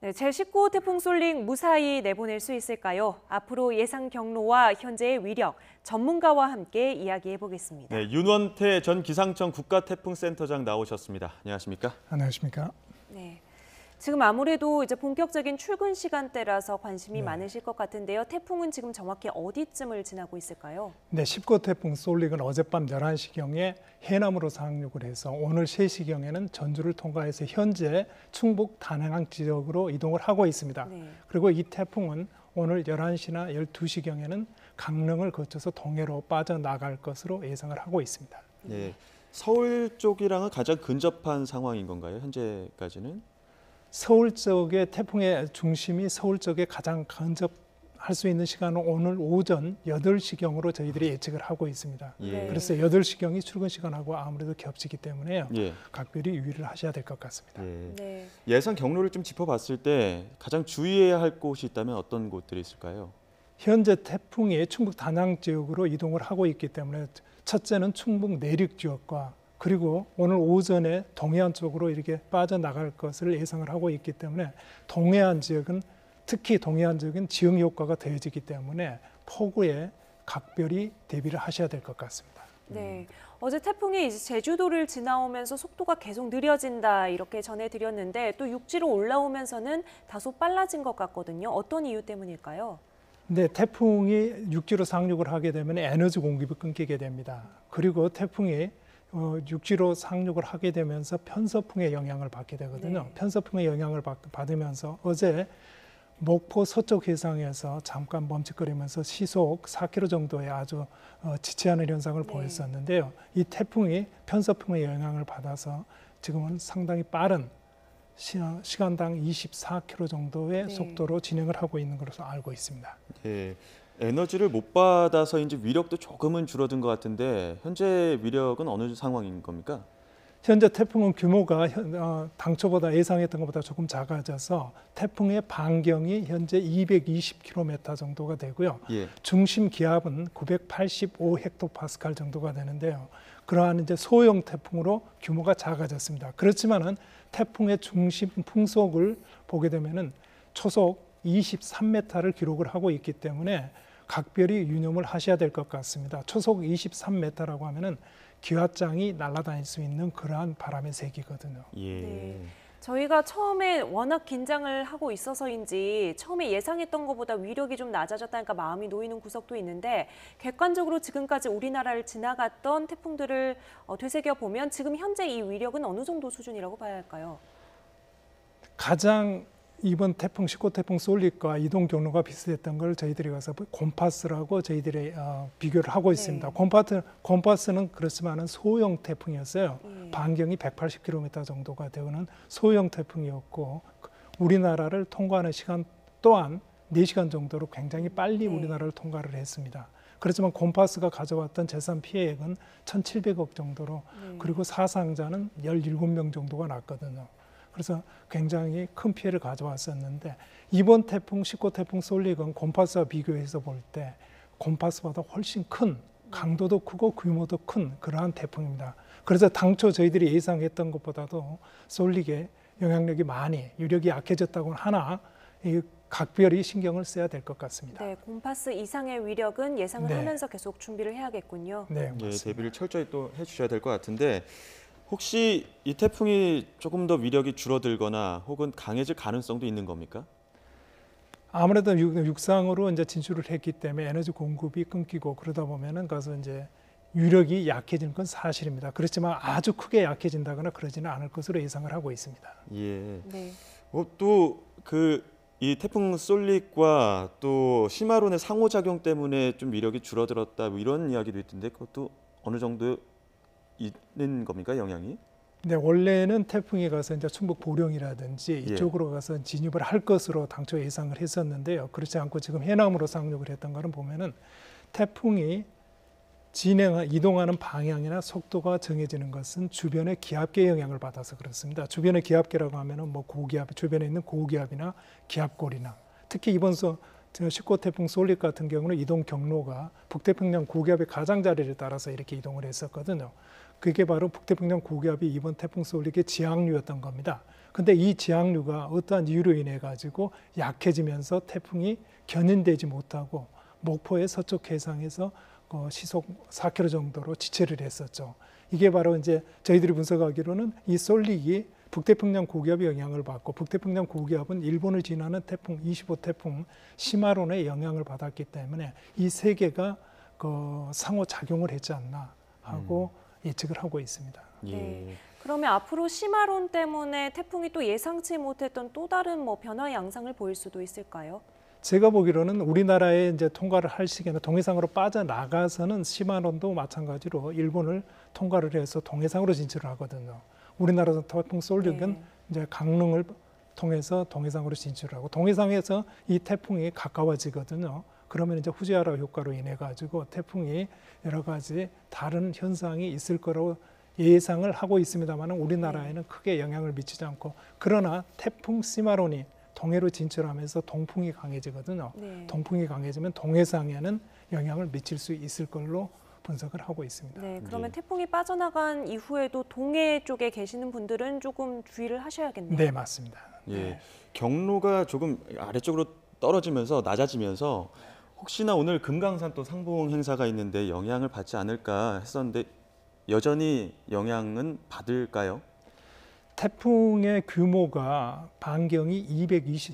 네, 제19호 태풍 쏠릭 무사히 내보낼 수 있을까요? 앞으로 예상 경로와 현재의 위력, 전문가와 함께 이야기해 보겠습니다. 네, 윤원태 전 기상청 국가태풍센터장 나오셨습니다. 안녕하십니까? 안녕하십니까? 네. 지금 아무래도 이제 본격적인 출근 시간대라서 관심이 많으실 것 같은데요. 태풍은 지금 정확히 어디쯤을 지나고 있을까요? 네, 19호 태풍 쏠릭은 어젯밤 11시경에 해남으로 상륙을 해서 오늘 3시경에는 전주를 통과해서 현재 충북 단해안 지역으로 이동을 하고 있습니다. 네. 그리고 이 태풍은 오늘 11시나 12시경에는 강릉을 거쳐서 동해로 빠져나갈 것으로 예상을 하고 있습니다. 네, 서울 쪽이랑은 가장 근접한 상황인 건가요? 현재까지는? 서울 쪽의 태풍의 중심이 서울 쪽에 가장 근접할 수 있는 시간은 오늘 오전 8시경으로 저희들이 예측을 하고 있습니다. 예. 그래서 8시경이 출근 시간하고 아무래도 겹치기 때문에요. 예. 각별히 유의를 하셔야 될 것 같습니다. 예. 네. 예상 경로를 좀 짚어봤을 때 가장 주의해야 할 곳이 있다면 어떤 곳들이 있을까요? 현재 태풍이 충북 단양 지역으로 이동을 하고 있기 때문에 첫째는 충북 내륙 지역과 그리고 오늘 오전에 동해안 쪽으로 이렇게 빠져나갈 것을 예상을 하고 있기 때문에 동해안 지역은 특히 동해안 지역은 지형 효과가 더해지기 때문에 폭우에 각별히 대비를 하셔야 될 것 같습니다. 네, 어제 태풍이 이제 제주도를 지나오면서 속도가 계속 느려진다 이렇게 전해드렸는데 또 육지로 올라오면서는 다소 빨라진 것 같거든요. 어떤 이유 때문일까요? 네, 태풍이 육지로 상륙을 하게 되면 에너지 공급이 끊기게 됩니다. 그리고 태풍이 육지로 상륙을 하게 되면서 편서풍의 영향을 받게 되거든요. 네. 편서풍의 영향을 받으면서 어제 목포 서쪽 해상에서 잠깐 멈칫거리면서 시속 4km 정도의 아주 지체하는 현상을 보였었는데요. 이 태풍이 편서풍의 영향을 받아서 지금은 상당히 빠른 시간당 24km 정도의 속도로 진행을 하고 있는 것으로 알고 있습니다. 예. 에너지를 못 받아서인지 위력도 조금은 줄어든 것 같은데 현재 위력은 어느 상황인 겁니까? 현재 태풍은 규모가 당초보다 예상했던 것보다 조금 작아져서 태풍의 반경이 현재 220km 정도가 되고요. 예. 중심 기압은 985헥토파스칼 정도가 되는데요. 그러한 이제 소형 태풍으로 규모가 작아졌습니다. 그렇지만은 태풍의 중심 풍속을 보게 되면은 초속 23m를 기록을 하고 있기 때문에 각별히 유념을 하셔야 될 것 같습니다. 초속 23m라고 하면은 기와장이 날아다닐 수 있는 그러한 바람의 세기거든요. 예. 네. 저희가 처음에 워낙 긴장을 하고 있어서인지 처음에 예상했던 것보다 위력이 좀 낮아졌다니까 마음이 놓이는 구석도 있는데 객관적으로 지금까지 우리나라를 지나갔던 태풍들을 되새겨 보면 지금 현재 이 위력은 어느 정도 수준이라고 봐야 할까요? 가장 이번 태풍 19호 태풍 쏠릭과 이동 경로가 비슷했던 걸 저희들이 가서 콤파스라고 저희들이 비교를 하고 있습니다. 네. 콤파스는 그렇지만은 소형 태풍이었어요. 반경이 180km 정도가 되는 소형 태풍이었고 우리나라를 통과하는 시간 또한 4시간 정도로 굉장히 빨리 우리나라를 통과를 했습니다. 그렇지만 콤파스가 가져왔던 재산 피해액은 1,700억 정도로 그리고 사상자는 17명 정도가 났거든요. 그래서 굉장히 큰 피해를 가져왔었는데 이번 태풍 19호 태풍 쏠릭은 콤파스와 비교해서 볼 때 콤파스보다 훨씬 큰 강도도 크고 규모도 큰 그러한 태풍입니다. 그래서 당초 저희들이 예상했던 것보다도 쏠릭의 영향력이 많이 유력이 약해졌다고는 하나 각별히 신경을 써야 될 것 같습니다. 네, 콤파스 이상의 위력은 예상을 하면서 계속 준비를 해야겠군요. 네, 예, 대비를 철저히 또 해주셔야 될 것 같은데 혹시 이 태풍이 조금 더 위력이 줄어들거나 혹은 강해질 가능성도 있는 겁니까? 아무래도 육상으로 이제 진출을 했기 때문에 에너지 공급이 끊기고 그러다 보면은 가서 이제 유력이 약해지는 건 사실입니다. 그렇지만 아주 크게 약해진다거나 그러지는 않을 것으로 예상을 하고 있습니다. 예. 네. 또 이 태풍 쏠릭과 또 시마론의 상호작용 때문에 좀 위력이 줄어들었다 뭐 이런 이야기도 있던데 그것도 어느 정도 있는 겁니까 영향이? 네, 원래는 태풍이 가서 이제 충북 보령이라든지 이쪽으로 가서 진입을 할 것으로 당초 예상을 했었는데요. 그렇지 않고 지금 해남으로 상륙을 했던 거는 보면은 태풍이 이동하는 방향이나 속도가 정해지는 것은 주변의 기압계의 영향을 받아서 그렇습니다. 주변의 기압계라고 하면은 뭐 고기압, 주변에 있는 고기압이나 기압골이나 특히 이번 19호 태풍 쏠릭 같은 경우는 이동 경로가 북태평양 고기압의 가장자리를 따라서 이렇게 이동을 했었거든요. 그게 바로 북태평양 고기압이 이번 태풍 솔릭의 지향류였던 겁니다. 근데 이 지향류가 어떠한 이유로 인해 가지고 약해지면서 태풍이 견인되지 못하고 목포의 서쪽 해상에서 시속 4km 정도로 지체를 했었죠. 이게 바로 이제 저희들이 분석하기로는 이 솔릭이 북태평양 고기압의 영향을 받고 북태평양 고기압은 일본을 지나는 태풍 25 태풍 시마론의 영향을 받았기 때문에 이 세 개가 상호 작용을 했지 않나 하고 예측을 하고 있습니다. 예. 네. 그러면 앞으로 시마론 때문에 태풍이 또 예상치 못했던 또 다른 뭐 변화 양상을 보일 수도 있을까요? 제가 보기로는 우리나라에 이제 통과를 할 시기에는 동해상으로 빠져나가서는 시마론도 마찬가지로 일본을 통과를 해서 동해상으로 진출을 하거든요. 우리나라 태풍 솔릭은 네. 이제 강릉을 통해서 동해상으로 진출하고 동해상에서 이 태풍이 가까워지거든요. 그러면 이제 후지와라 효과로 인해 가지고 태풍이 여러 가지 다른 현상이 있을 거라고 예상을 하고 있습니다만 우리나라에는 크게 영향을 미치지 않고 그러나 태풍 시마론이 동해로 진출하면서 동풍이 강해지거든요. 네. 동풍이 강해지면 동해상에는 영향을 미칠 수 있을 걸로 분석을 하고 있습니다. 네, 그러면 네. 태풍이 빠져나간 이후에도 동해 쪽에 계시는 분들은 조금 주의를 하셔야겠네요. 네, 맞습니다. 예. 경로가 조금 아래쪽으로 떨어지면서 낮아지면서 혹시나 오늘 금강산 또 상봉 행사가 있는데 영향을 받지 않을까 했었는데 여전히 영향은 받을까요? 태풍의 규모가 반경이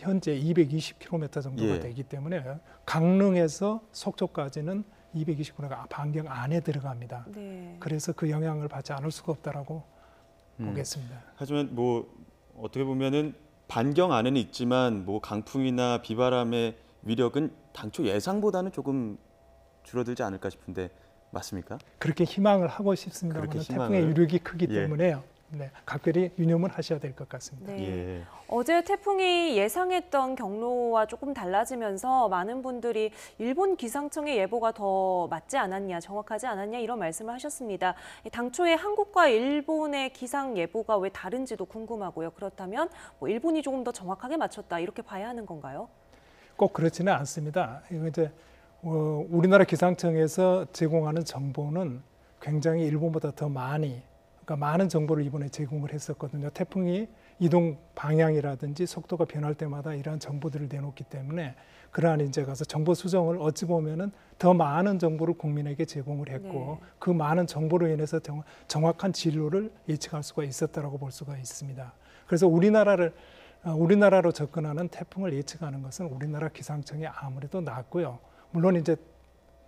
현재 220km 정도가 예. 되기 때문에 강릉에서 속초까지는 220km가 반경 안에 들어갑니다. 네. 그래서 그 영향을 받지 않을 수가 없다라고 보겠습니다. 하지만 뭐 어떻게 보면은 반경 안에는 있지만 뭐 강풍이나 비바람의 위력은 당초 예상보다는 조금 줄어들지 않을까 싶은데 맞습니까? 그렇게 희망을 하고 싶습니다만 그렇게 태풍의 희망을- 유력이 크기 예. 때문에요. 네, 각별히 유념을 하셔야 될 것 같습니다. 네. 예. 어제 태풍이 예상했던 경로와 조금 달라지면서 많은 분들이 일본 기상청의 예보가 더 맞지 않았냐, 정확하지 않았냐 이런 말씀을 하셨습니다. 당초에 한국과 일본의 기상 예보가 왜 다른지도 궁금하고요. 그렇다면 뭐 일본이 조금 더 정확하게 맞췄다 이렇게 봐야 하는 건가요? 꼭 그렇지는 않습니다. 이거 이제 우리나라 기상청에서 제공하는 정보는 굉장히 일본보다 더 그러니까 많은 정보를 이번에 제공을 했었거든요. 태풍이 이동 방향이라든지 속도가 변할 때마다 이러한 정보들을 내놓기 때문에 그러한 이제 가서 정보 수정을 어찌 보면은 더 많은 정보를 국민에게 제공을 했고 네. 그 많은 정보로 인해서 정확한 진로를 예측할 수가 있었다라고 볼 수가 있습니다. 그래서 우리나라로 접근하는 태풍을 예측하는 것은 우리나라 기상청이 아무래도 낫고요. 물론 이제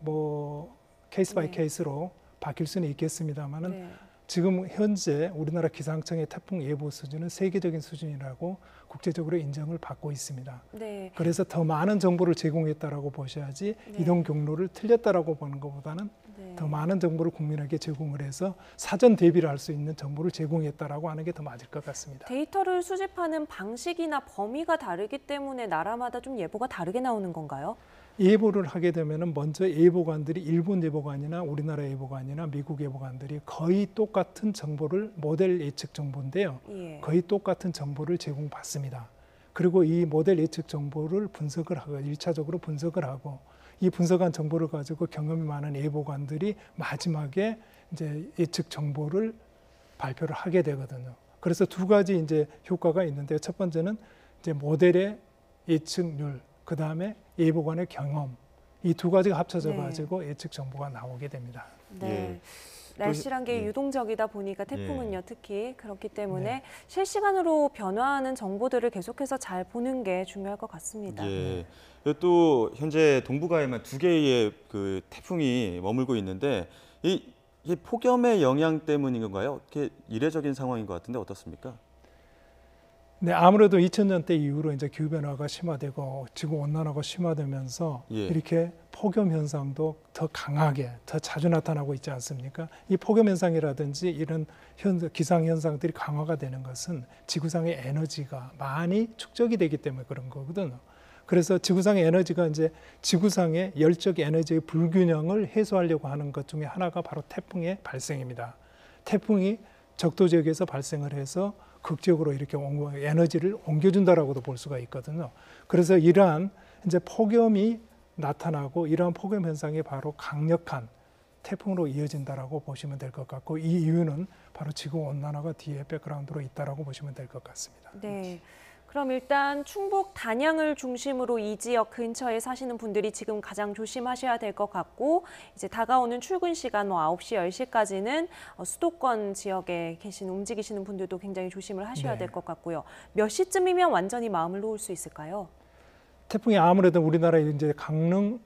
뭐 케이스 바이 네. 케이스로 바뀔 수는 있겠습니다만은 네. 지금 현재 우리나라 기상청의 태풍 예보 수준은 세계적인 수준이라고 국제적으로 인정을 받고 있습니다. 네. 그래서 더 많은 정보를 제공했다라고 보셔야지 네. 이동 경로를 틀렸다라고 보는 것보다는 네. 더 많은 정보를 국민에게 제공을 해서 사전 대비를 할 수 있는 정보를 제공했다라고 하는 게 더 맞을 것 같습니다. 데이터를 수집하는 방식이나 범위가 다르기 때문에 나라마다 좀 예보가 다르게 나오는 건가요? 예보를 하게 되면은 먼저 예보관들이 일본 예보관이나 우리나라 예보관이나 미국 예보관들이 거의 똑같은 정보를 모델 예측 정보인데요. 예. 거의 똑같은 정보를 제공받습니다. 그리고 이 모델 예측 정보를 분석을 하고 1차적으로 분석을 하고 이 분석한 정보를 가지고 경험이 많은 예보관들이 마지막에 이제 예측 정보를 발표를 하게 되거든요. 그래서 두 가지 이제 효과가 있는데 첫 번째는 이제 모델의 예측률, 그 다음에 예보관의 경험, 이 두 가지가 합쳐져 네. 가지고 예측 정보가 나오게 됩니다. 네. 예. 날씨란 게 예. 유동적이다 보니까 태풍은요 예. 특히 그렇기 때문에 네. 실시간으로 변화하는 정보들을 계속해서 잘 보는 게 중요할 것 같습니다. 예. 그리고 또 현재 동북아에만 2개의 그 태풍이 머물고 있는데 이게 폭염의 영향 때문인 건가요? 이렇게 이례적인 상황인 것 같은데 어떻습니까? 네, 아무래도 2000년대 이후로 이제 기후 변화가 심화되고 지구 온난화가 심화되면서 예. 이렇게 폭염 현상도 더 강하게, 더 자주 나타나고 있지 않습니까? 이 폭염 현상이라든지 이런 기상 현상들이 강화가 되는 것은 지구상의 에너지가 많이 축적이 되기 때문에 그런 거거든요. 그래서 지구상의 에너지가 이제 지구상의 열적 에너지의 불균형을 해소하려고 하는 것 중에 하나가 바로 태풍의 발생입니다. 태풍이 적도 지역에서 발생을 해서 극적으로 이렇게 에너지를 옮겨준다라고도 볼 수가 있거든요. 그래서 이러한 이제 폭염이 나타나고 이러한 폭염 현상이 바로 강력한 태풍으로 이어진다라고 보시면 될 것 같고 이 이유는 바로 지구 온난화가 뒤에 백그라운드로 있다라고 보시면 될 것 같습니다. 네. 그럼 일단 충북 단양을 중심으로 이 지역 근처에 사시는 분들이 지금 가장 조심하셔야 될 것 같고 이제 다가오는 출근 시간 9시, 10시까지는 수도권 지역에 움직이시는 분들도 굉장히 조심을 하셔야 네. 될 것 같고요. 몇 시쯤이면 완전히 마음을 놓을 수 있을까요? 태풍이 아무래도 우리나라에 이제 강릉을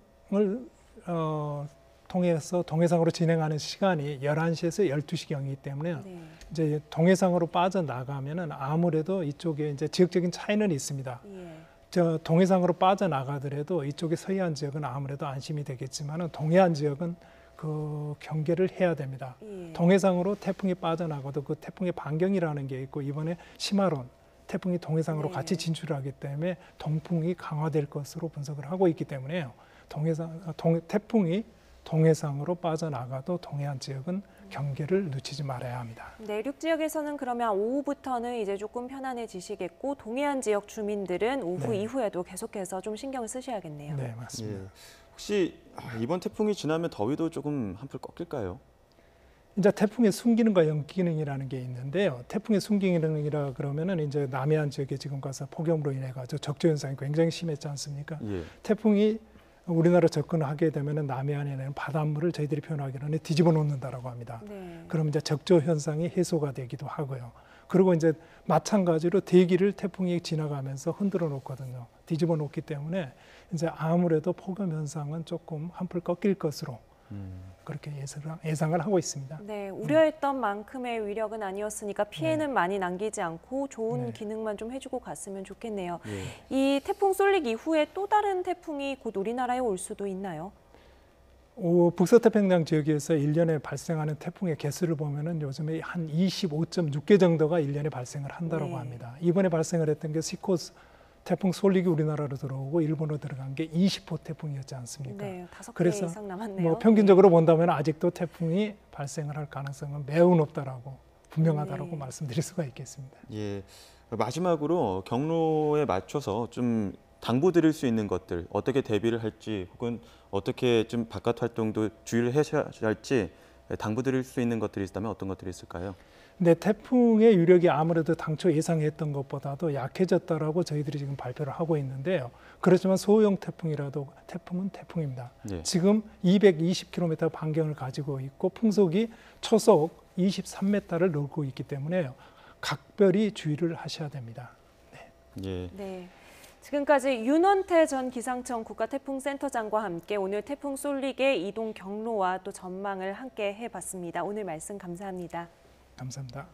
통해서 동해상으로 진행하는 시간이 11시에서 12시경이기 때문에 네. 이제 동해상으로 빠져나가면은 아무래도 이쪽에 이제 지역적인 차이는 있습니다. 예. 저 동해상으로 빠져나가더라도 이쪽의 서해안 지역은 아무래도 안심이 되겠지만은 동해안 지역은 그 경계를 해야 됩니다. 예. 동해상으로 태풍이 빠져나가도 그 태풍의 반경이라는 게 있고 이번에 시마론 태풍이 동해상으로 네. 같이 진출하기 때문에 동풍이 강화될 것으로 분석을 하고 있기 때문에요. 태풍이 동해상으로 빠져나가도 동해안 지역은 경계를 늦추지 말아야 합니다. 내륙 지역에서는 그러면 오후부터는 이제 조금 편안해지시겠고 동해안 지역 주민들은 오후 네. 이후에도 계속해서 좀 신경을 쓰셔야겠네요. 네, 맞습니다. 예. 혹시 이번 태풍이 지나면 더위도 조금 한풀 꺾일까요? 이제 태풍의 순기능과 역기능이라는 게 있는데요. 태풍의 순기능이라 그러면은 이제 남해안 지역에 지금 가서 폭염으로 인해 가지고 적조 현상이 굉장히 심했지 않습니까? 예. 태풍이 우리나라 접근하게 되면은 남해안에 있는 바닷물을 저희들이 표현하기로는 뒤집어 놓는다라고 합니다. 네. 그럼 이제 적조 현상이 해소가 되기도 하고요. 그리고 이제 마찬가지로 대기를 태풍이 지나가면서 흔들어 놓거든요. 뒤집어 놓기 때문에 이제 아무래도 폭염 현상은 조금 한풀 꺾일 것으로 그렇게 예상을 하고 있습니다. 네, 우려했던 만큼의 위력은 아니었으니까 피해는 많이 남기지 않고 좋은 네. 기능만 좀 해주고 갔으면 좋겠네요. 예. 이 태풍 쏠릭 이후에 또 다른 태풍이 곧 우리나라에 올 수도 있나요? 북서태평양 지역에서 1년에 발생하는 태풍의 개수를 보면은 요즘에 한 25.6개 정도가 1년에 발생을 한다고 네. 합니다. 이번에 발생을 했던 게 시코스 태풍 쏠릭이 우리나라로 들어오고 일본으로 들어간 게 20호 태풍이었지 않습니까? 네, 5개 그래서 이상 남았네요. 뭐 평균적으로 본다면 아직도 태풍이 발생을 할 가능성은 매우 높다라고 분명하다라고 네. 말씀드릴 수가 있겠습니다. 예. 마지막으로 경로에 맞춰서 좀 당부드릴 수 있는 것들 어떻게 대비를 할지 혹은 어떻게 좀 바깥 활동도 주의를 하셔야 할지 당부드릴 수 있는 것들이 있다면 어떤 것들이 있을까요? 근데 태풍의 유력이 아무래도 당초 예상했던 것보다도 약해졌다라고 저희들이 지금 발표를 하고 있는데요. 그렇지만 소형 태풍이라도 태풍은 태풍입니다. 예. 지금 220km 반경을 가지고 있고 풍속이 초속 23m를 넘고 있기 때문에 각별히 주의를 하셔야 됩니다. 예. 네. 지금까지 윤원태 전 기상청 국가태풍센터장과 함께 오늘 태풍 쏠릭의 이동 경로와 또 전망을 함께 해봤습니다. 오늘 말씀 감사합니다. 감사합니다.